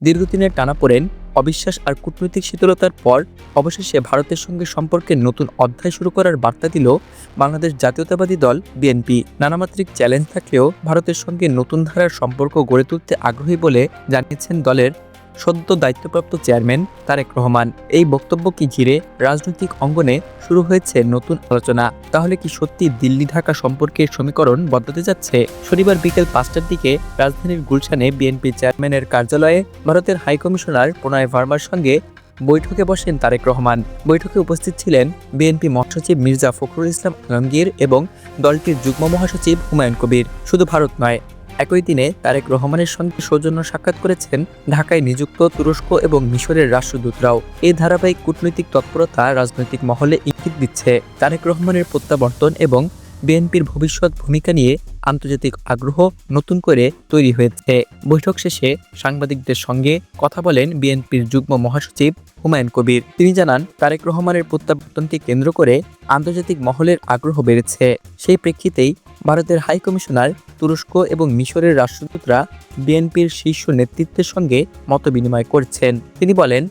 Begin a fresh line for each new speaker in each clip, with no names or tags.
দীর্ঘদিনের টানাপোড়েন, অবিশ্বাস আর কূটনৈতিক শীতলতার পর অবশেষে ভারতের সঙ্গে সম্পর্কের নতুন অধ্যায় শুরু করার বার্তা দিল বাংলাদেশ জাতীয়তাবাদী দল বিএনপি। নানামাত্রিক চ্যালেঞ্জ থাকলেও ভারতের সঙ্গে নতুন ধারার সম্পর্ক গড়ে তুলতে আগ্রহী বলে জানিয়েছেন দলের সদ্য দায়িত্বপ্রাপ্ত চেয়ারম্যান তারেক রহমান। এই বক্তব্যকে ঘিরে রাজনৈতিক অঙ্গনে শুরু হয়েছে নতুন আলোচনা। তাহলে কি সত্যি দিল্লি ঢাকা সম্পর্কের সমীকরণ বদলাতে যাচ্ছে? শনিবার বিকেল 5টার দিকে রাজধানীর গুলশানে বিএনপি চেয়ারম্যানের কার্যালয়ে ভারতের হাইকমিশনার প্রণয় ভার্মার সঙ্গে বৈঠকে বসেন তারেক রহমান। বৈঠকে উপস্থিত ছিলেন বিএনপি মহাসচিব মির্জা ফখরুল ইসলাম আলমগীর এবং দলটির যুগ্ম মহাসচিব হুমায়ুন কবির। শুধু ভারত নয়, একই দিনে তারেক রহমানের সঙ্গে সৌজন্য সাক্ষাৎ করেছেন ঢাকায় নিযুক্ত তুরস্ক এবং মিশরের রাষ্ট্রদূতরাও। এই ধারাবাহিক কূটনৈতিক তৎপরতা রাজনৈতিক মহলে ইঙ্গিত দিচ্ছে তারেক রহমানের প্রত্যাবর্তন এবং বিএনপির ভবিষ্যৎ ভূমিকা নিয়ে আন্তর্জাতিক আগ্রহ নতুন করে তৈরি হয়েছে। বৈঠক শেষে সাংবাদিকদের সঙ্গে কথা বলেন বিএনপির যুগ্ম মহাসচিব হুমায়ুন কবির। তিনি জানান, তারেক রহমানের প্রত্যাবর্তনকে কেন্দ্র করে আন্তর্জাতিক মহলের আগ্রহ বেড়েছে। সেই প্রেক্ষিতেই ভারতের হাইকমিশনার, তুরস্ক এবং মিশরের রাষ্ট্রদূতরা বিএনপির শীর্ষ নেতৃত্বের সঙ্গে মতবিনিময় করছেন। তিনি বলেন,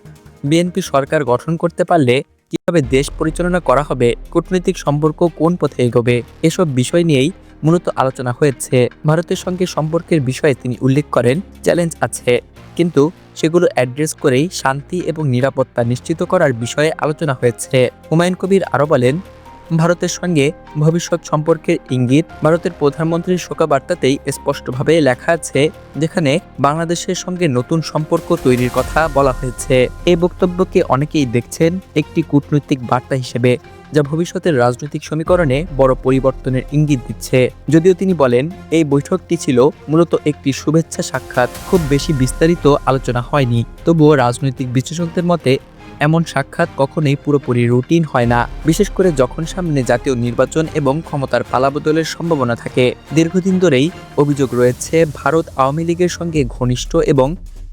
বিএনপি সরকার গঠন করতে পারলে কিভাবে দেশ পরিচালনা করা হবে, কূটনৈতিক সম্পর্ক কোন পথে এগোবে, এসব বিষয় নিয়েই মূলত আলোচনা হয়েছে। ভারতের সঙ্গে সম্পর্কের বিষয়ে তিনি উল্লেখ করেন, চ্যালেঞ্জ আছে, কিন্তু সেগুলো অ্যাড্রেস করেই শান্তি এবং নিরাপত্তা নিশ্চিত করার বিষয়ে আলোচনা হয়েছে। হুমায়ুন কবির আরও বলেন, ভারতের সঙ্গে ভবিষ্যৎ সম্পর্কের ইঙ্গিত ভারতের প্রধানমন্ত্রীর শোকবার্তাতেই স্পষ্টভাবে লেখা আছে, যেখানে বাংলাদেশের সঙ্গে নতুন সম্পর্ক তৈরির কথা বলা হয়েছে। এই বক্তব্যকে অনেকেই দেখছেন একটি কূটনৈতিক বার্তা হিসেবে, যা ভবিষ্যতের রাজনৈতিক সমীকরণে বড় পরিবর্তনের ইঙ্গিত দিচ্ছে। যদিও তিনি বলেন, এই বৈঠকটি ছিল মূলত একটি শুভেচ্ছা সাক্ষাৎ, খুব বেশি বিস্তারিত আলোচনা হয়নি। তবুও রাজনৈতিক বিশ্লেষকদের মতে এমন সাক্ষাৎ কখনোই পুরোপুরি রুটিন হয় না, বিশেষ করে যখন সামনে জাতীয় নির্বাচন এবং ক্ষমতার পালাবদলের সম্ভাবনা থাকে। দীর্ঘদিন ধরেই অভিযোগ রয়েছে, ভারত আওয়ামী লীগের সঙ্গে ঘনিষ্ঠ এবং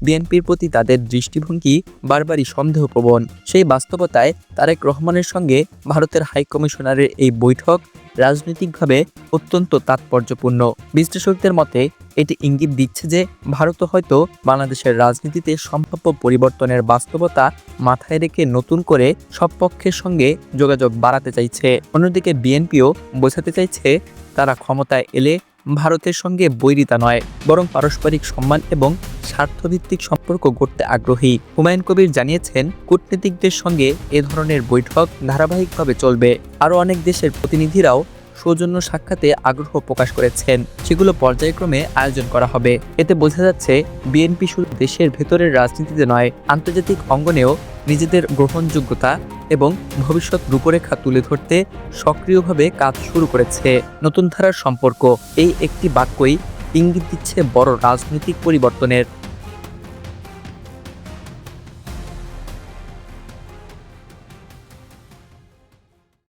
বিএনপির প্রতি তাদের দৃষ্টিভঙ্গি বারবারই সন্দেহপ্রবণ। সেই বাস্তবতায় তারেক রহমানের সঙ্গে ভারতের হাইকমিশনারের এই বৈঠক রাজনৈতিকভাবে অত্যন্ত তাৎপর্যপূর্ণ। বিশ্লেষকদের মতে এটি ইঙ্গিত দিচ্ছে যে ভারত হয়তো বাংলাদেশের রাজনীতিতে সম্ভাব্য পরিবর্তনের বাস্তবতা মাথায় রেখে নতুন করে সব পক্ষের সঙ্গে যোগাযোগ বাড়াতে চাইছে। অন্যদিকে বিএনপিও বোঝাতে চাইছে, তারা ক্ষমতায় এলে ভারতের সঙ্গে বৈরিতা নয়, বরং পারস্পরিক সম্মান এবং স্বার্থভিত্তিক সম্পর্ক গড়তে আগ্রহী। হুমায়ুন কবির জানিয়েছেন, কূটনীতিকদের সঙ্গে এ ধরনের বৈঠক ধারাবাহিকভাবে চলবে। আরও অনেক দেশের প্রতিনিধিরাও সৌজন্য সাক্ষাতে আগ্রহ প্রকাশ করেছেন, সেগুলো পর্যায়ক্রমে আয়োজন করা হবে। এতে বোঝা যাচ্ছে, বিএনপি শুধু দেশের ভেতরের রাজনীতিতে নয়, আন্তর্জাতিক অঙ্গনেও নিজেদের গ্রহণযোগ্যতা এবং ভবিষ্যৎ রূপরেখা তুলে ধরতে সক্রিয়ভাবে কাজ শুরু করেছে। নতুন ধারার সম্পর্ক, এই একটি বাক্যই ইঙ্গিত দিচ্ছে বড় রাজনৈতিক পরিবর্তনের।